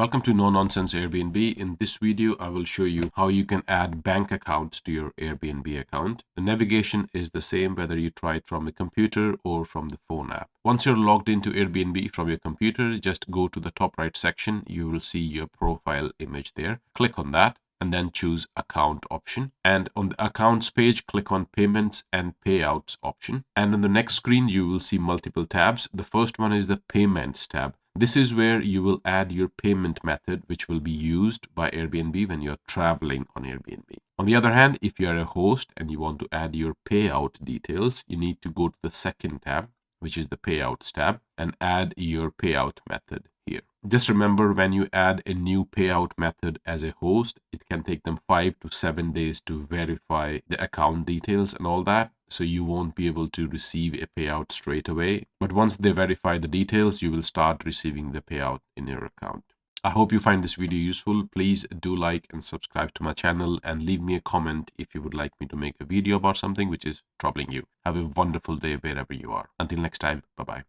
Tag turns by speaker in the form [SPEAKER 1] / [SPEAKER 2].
[SPEAKER 1] Welcome to No Nonsense Airbnb. In this video, I will show you how you can add bank accounts to your Airbnb account. The navigation is the same whether you try it from a computer or from the phone app. Once you're logged into Airbnb from your computer, just go to the top right section. You will see your profile image there. Click on that and then choose account option. And on the accounts page, click on payments and payouts option. And on the next screen, you will see multiple tabs. The first one is the payments tab. This is where you will add your payment method, which will be used by Airbnb when you're traveling on Airbnb. On the other hand, if you are a host and you want to add your payout details, you need to go to the second tab, which is the payouts tab, and add your payout method here. Just remember, when you add a new payout method as a host, it can take them 5 to 7 days to verify the account details and all that. So you won't be able to receive a payout straight away. But once they verify the details, you will start receiving the payout in your account. I hope you find this video useful. Please do like and subscribe to my channel and leave me a comment if you would like me to make a video about something which is troubling you. Have a wonderful day wherever you are. Until next time, bye-bye.